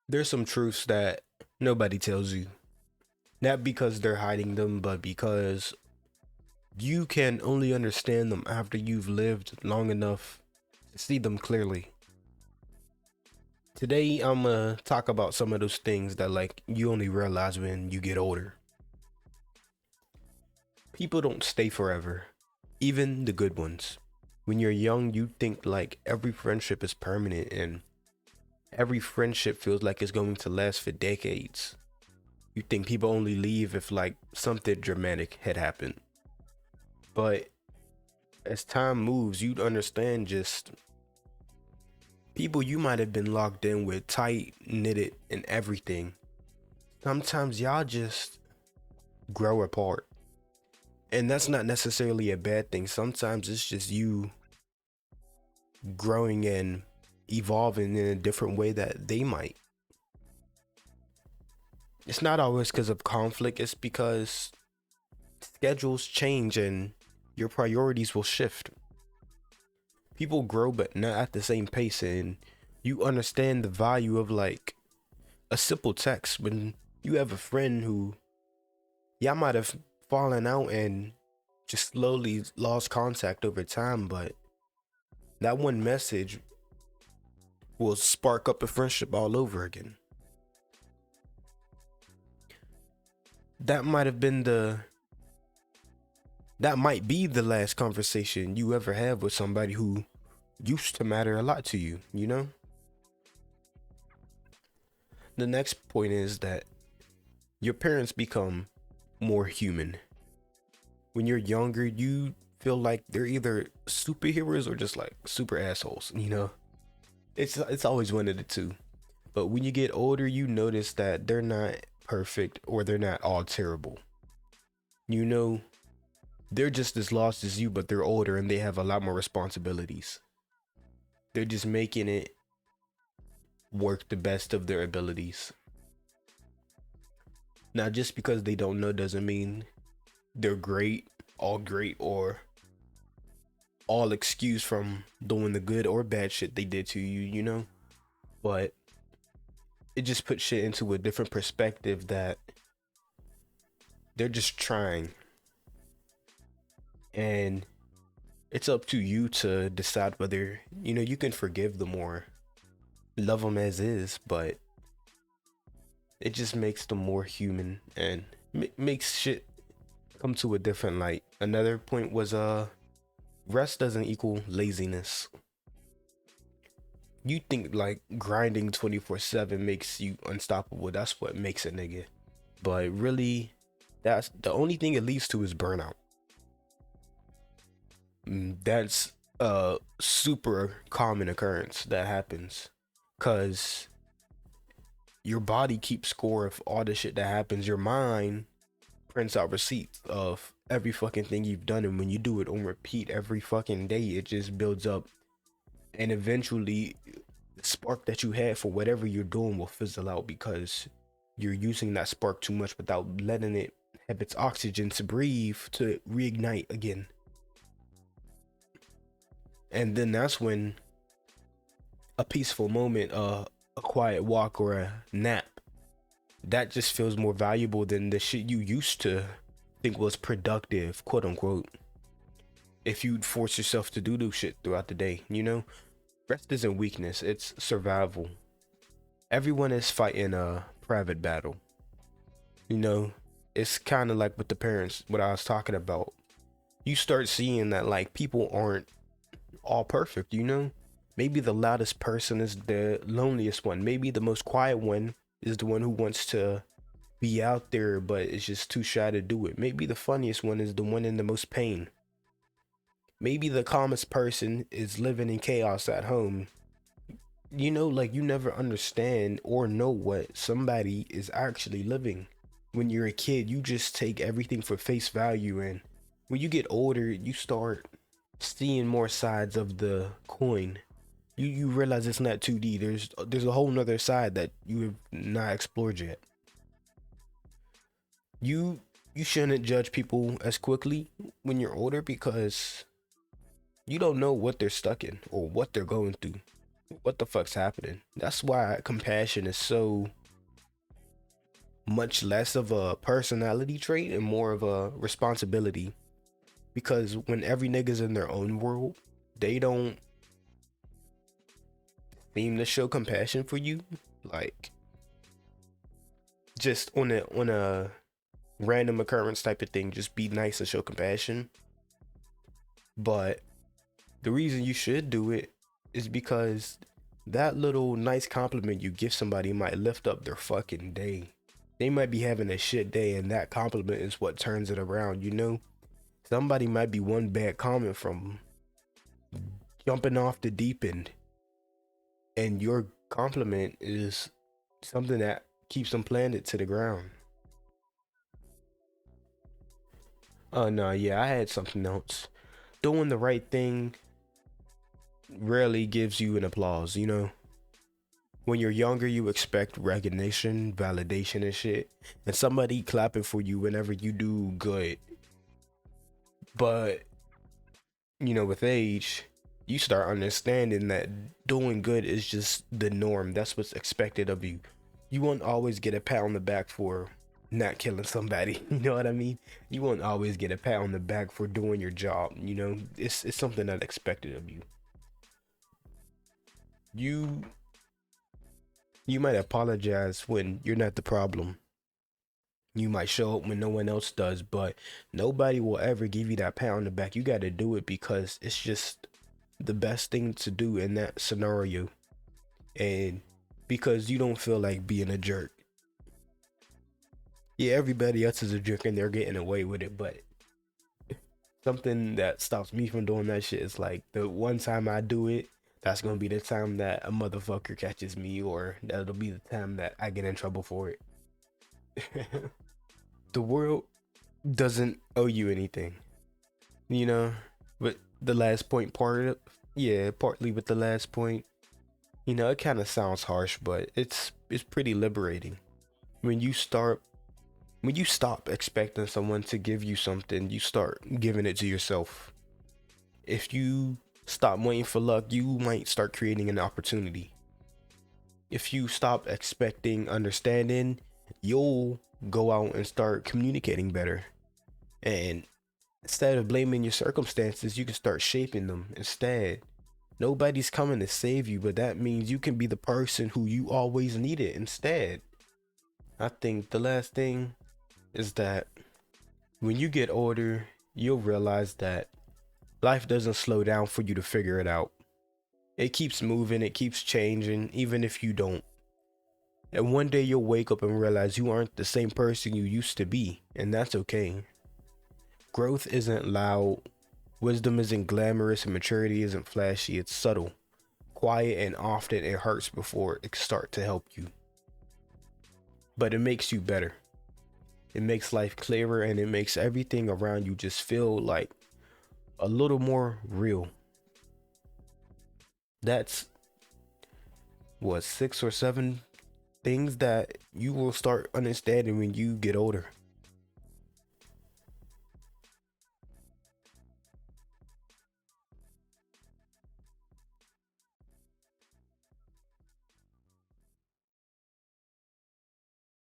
There's some truths that nobody tells you. Not because they're hiding them, but because you can only understand them after you've lived long enough to see them clearly. Today, I'm gonna talk about some of those things that you only realize when you get older. People don't stay forever, even the good ones. When you're young, you think like every friendship is permanent and every friendship feels like it's going to last for decades. You think people only leave if something dramatic had happened. But as time moves, you'd understand just people you might have been locked in with tight knitted and everything. Sometimes y'all just grow apart. And that's not necessarily a bad thing. Sometimes it's just you growing and evolving in a different way that they might. It's not always because of conflict, it's because schedules change and your priorities will shift. People grow, but not at the same pace, and you understand the value of a simple text when you have a friend who y'all might have fallen out and just slowly lost contact over time, but that one message will spark up a friendship all over again. That might have been the that might be the last conversation you ever have with somebody who used to matter a lot to you, you know? The next point is that your parents become more human. When you're younger, you feel like they're either superheroes or just like super assholes, you know? It's always one of the two. But when you get older, you notice that they're not perfect or they're not all terrible. You know, they're just as lost as you, but they're older and they have a lot more responsibilities. They're just making it work the best of their abilities. Now, just because they don't know doesn't mean they're great, or all excused from doing the good or bad shit they did to you, you know? But it just puts shit into a different perspective that they're just trying. And it's up to you to decide whether, you can forgive them or love them as is, but it just makes them more human and makes shit come to a different light. Another point was rest doesn't equal laziness. You think like grinding 24/7 makes you unstoppable. That's what makes a nigga. But really, that's the only thing it leads to is burnout. That's a super common occurrence that happens because your body keeps score of all the shit that happens. Your mind prints out receipts of every fucking thing you've done, and when you do it on repeat every fucking day, it just builds up, and eventually the spark that you had for whatever you're doing will fizzle out because you're using that spark too much without letting it have its oxygen to breathe to reignite again. And then that's when a peaceful moment, a quiet walk or a nap, that just feels more valuable than the shit you used to think was productive, quote unquote. If you'd force yourself to do those shit throughout the day, you know? Rest isn't weakness, it's survival. Everyone is fighting a private battle. You know, it's kind of like with the parents, what I was talking about. You start seeing that people aren't all perfect, you know? Maybe the loudest person is the loneliest one. Maybe the most quiet one is the one who wants to be out there but is just too shy to do it. Maybe the funniest one is the one in the most pain. Maybe the calmest person is living in chaos at home. You know, you never understand or know what somebody is actually living. When you're a kid, you just take everything for face value, and when you get older, you start seeing more sides of the coin. You realize it's not 2D. There's a whole nother side that you have not explored yet. You shouldn't judge people as quickly when you're older because you don't know what they're stuck in or what they're going through. what the fuck's happening? That's why compassion is so much less of a personality trait and more of a responsibility. Because when every nigga's in their own world, they don't seem to show compassion for you. Like, just on a random occurrence type of thing, just be nice and show compassion. But the reason you should do it is because that little nice compliment you give somebody might lift up their fucking day. They might be having a shit day, and that compliment is what turns it around, you know? Somebody might be one bad comment from jumping off the deep end, and your compliment is something that keeps them planted to the ground. Oh no, yeah, I had something else. Doing the right thing rarely gives you an applause, you know? When you're younger, you expect recognition, validation, and shit, and somebody clapping for you whenever you do good. But, you know, with age, you start understanding that doing good is just the norm. That's what's expected of you. You won't always get a pat on the back for not killing somebody. You know what I mean? You won't always get a pat on the back for doing your job. You know, it's something that's expected of you. You you might apologize when you're not the problem. You might show up when no one else does, but nobody will ever give you that pat on the back. You got to do it because it's just the best thing to do in that scenario, and because you don't feel like being a jerk. Yeah, everybody else is a jerk and they're getting away with it, but something that stops me from doing that shit is like the one time I do it, that's gonna be the time that a motherfucker catches me, or that'll be the time that I get in trouble for it. The world doesn't owe you anything, you know. But the last point part of, yeah, partly with the last point, you know, it kind of sounds harsh, but it's pretty liberating. When you start when you stop expecting someone to give you something, you start giving it to yourself. If you stop waiting for luck, you might start creating an opportunity. If you stop expecting understanding, you'll go out and start communicating better. And instead of blaming your circumstances, you can start shaping them instead. Nobody's coming to save you, but that means you can be the person who you always needed instead. I think the last thing is that when you get older, you'll realize that life doesn't slow down for you to figure it out. It keeps moving, it keeps changing, even if you don't. And one day you'll wake up and realize you aren't the same person you used to be, and that's okay. Growth isn't loud, wisdom isn't glamorous, and maturity isn't flashy, it's subtle, quiet, and often it hurts before it starts to help you. But it makes you better. It makes life clearer, and it makes everything around you just feel like a little more real. That's what, 6 or 7 things that you will start understanding when you get older.